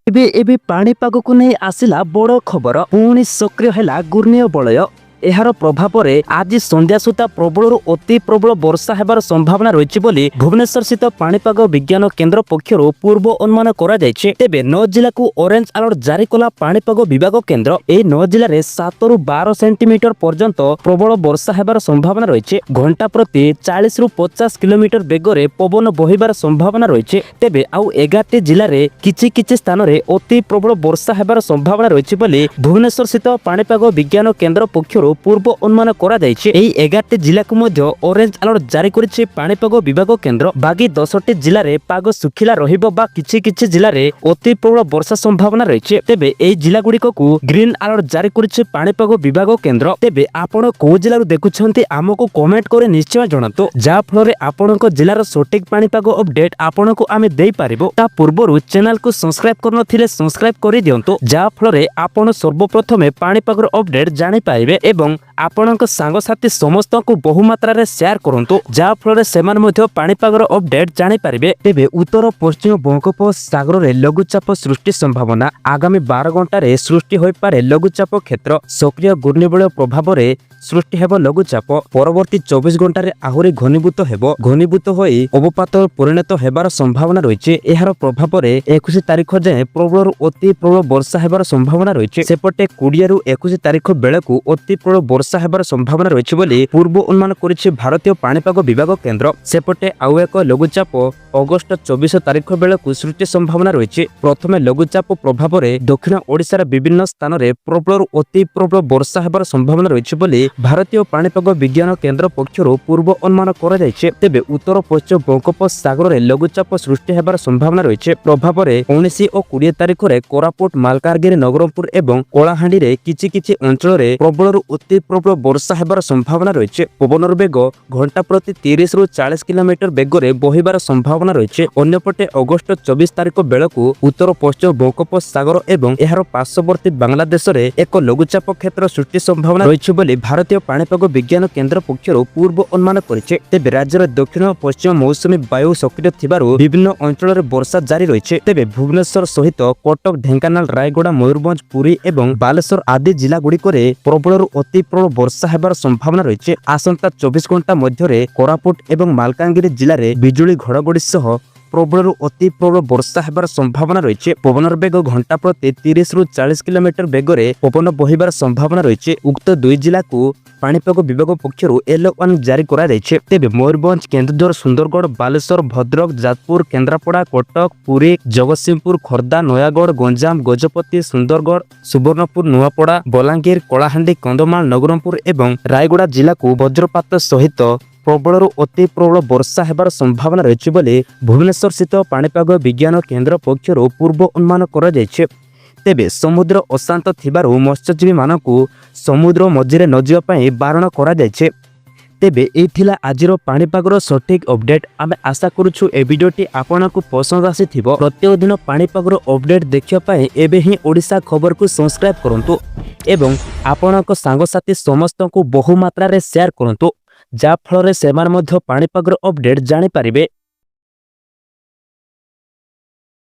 एबे एबे पाणीपाग को नहीं आसिला बड़ खबर पुणी सक्रिय है घूर्णिय बलय एहार प्रभाव में आज संध्या सुधा प्रबल अति प्रबल वर्षा हेबार संभावना रही बोली भुवनेश्वर स्थित पाणीपाग विज्ञान केन्द्र पक्षर पूर्व अनुमान तेबे 9 जिला को ऑरेंज अलर्ट जारी कला पाणीपाग विभाग केन्द्र ए 9 जिले में 7 रु 12 सेंटीमीटर पर्यंत प्रबल वर्षा हेबार संभावना रही घंटा प्रति 40 रु 50 किलोमीटर बेगर पवन बहिबार संभावना रही तेबे आउ 11 जिले में किछि स्थान में अति प्रबल वर्षा हेबार संभावना रही बोली भुवनेश्वर स्थित पाणीपाग विज्ञान केन्द्र पक्षर पूर्व अनुमान करा 11 जिला को ऑरेंज अलर्ट जारी करिछि पाणीपाग विभाग केन्द्र बाकी 10टी जिले में पाग सुखिला रहिबो बा किछि जिले में अति प्रबल वर्षा संभावना रही तेबे एई जिला गुड़िक को ग्रीन अलर्ट जारी करिछि पाणीपाग विभाग केन्द्र तेबे आपण को जिला देखुछन्ती आमको कमेंट करे निश्चय जणातो जा फल आपणक जिलार सटीक पाणीपाग अपडेट आपणको आमे देई पारिबो ता पूर्वरु चैनल को सब्सक्राइब करनथिले सब्सक्राइब करि दियंतो जा फल आपण सर्वप्रथमे पाणीपाग अपडेट जानि पाइबे एवं आपणक सांगसाथी समस्त को बहुमात्रा रे शेयर करंतु जा फल सेमान मध्य पाणीपागर अपडेट जानि पारिबे तेबे उत्तर पश्चिम बंगोपसागर रे लघुचाप सृष्टि संभावना आगामी 12 घंटा रे सृष्टि होई पारे लघुचाप क्षेत्र सक्रिय घूर्णिबलय प्रभाव रे सृष्टि हेब लघुचाप परवर्ती 24 घंटा रे आहुरी घनीभूत होई अवपात परिणत हेबार संभावना रही एहार प्रभाव रे 21 तारिख जाए प्रबल अति प्रबल वर्षा हेबार संभावना रही सेपटे 20 रु 21 तारिख बेलकू अति प्रबल वर्षा हेबार संभावना रही बोली पूर्व अनुमान करिछि भारतीय पाणीपाग विभाग केन्द्र सेपटे आउ एक लघुचाप अगस्त 24 तारिख बेलकू सृष्टि संभावना रही प्रथमे लघुचाप प्रभाव रे दक्षिण ओडिशार विभिन्न स्थान रे प्रबल अति प्रबल वर्षा हेबार संभावना रही बोली भारतीय पाणीपाग विज्ञान केन्द्र पक्षर पूर्व अनुमान करा तेबे उत्तर पश्चिम बंगोपसागर रे लघुचाप सृष्टि हेबार संभावना रही प्रभाव रे 19 और 20 तारिख रे कोरापुट मालकानगिरी नगरपुर एवं कलाहांडी रे किछि अंचल रे प्रबल अति प्रबल वर्षा हेबार संभावना रही पवनर बेग घंटा प्रति 30 रु 40 किलोमीटर बेगर बहिबार संभावना रही अन्यपटे अगस्त 24 तारिख बेलकू उत्तर पश्चिम बंगोपसागर एवं एहार पार्श्ववर्ती बांग्लादेश रे एक लघुचाप क्षेत्र सृष्टि संभावना रही बोली भारतीय पाणीपाग विज्ञान केन्द्र पक्षर पूर्व अनुमान करिछि तेबे राज्यर दक्षिण पश्चिम मौसुमी वायु सक्रिय थिबारु विभिन्न अंचल रे वर्षा जारी रही तेबे भुवनेश्वर सहित कटक ढेंकानाल रायगड़ा मयूरभंज पुरी एवं बालेश्वर आदि जिला गुड़िक प्रबल अति प्रबल वर्षा हेबार संभावना रही आसंता 24 घंटा मध्य कोरापुट एवं मालकानगिरी जिले में बिजुली घड़घड़ी सह प्रबल अति प्रबल वर्षा हेबार संभावना रही पवनर बेग घंटा प्रति 30 रु 40 किलोमीटर बेगर पवन बहिबार संभावना रही उक्त 2 जिला को पाणीपाग विभाग पक्षर येलो वार्निंग जारी करा तेबे मयूरभंज केन्दुझर सुंदरगढ़ बालेश्वर भद्रक जाजपुर केन्द्रापड़ा कटक पुरी जगतसिंहपुर खोर्धा नयागढ़ गंजाम गजपति सुंदरगढ़ सुवर्णपुर नुआपड़ा बलांगीर कलाहांडी कंधमाल नवरंगपुर एवं रायगड़ा जिला को वज्रपात सहित प्रबल अति प्रबल वर्षा हेबार संभावना रही बोली भुवनेश्वर स्थित पाणीपाग विज्ञान केन्द्र पक्षर पूर्व अनुमान करा तेबे समुद्र अशांत थिबारु मत्स्यजीवी मानकु समुद्र मझिरे न जिवा पई बारण करा तेबे एथिला आजिरो पाणीपागर सटीक अपडेट आमे आशा करूछु ए वीडियोटी आपनकु पसंद आसीथिबो प्रत्येक दिन पाणीपागर अपडेट देखिया पई एबे ही ओडिशा खबर को सब्सक्राइब करंतु एवं आपनक सांगसाथी समस्त को बहु मात्रा रे शेयर करंतु जा फल रे सेमान मध्य पाणीपागर अपडेट जानि पारिबे।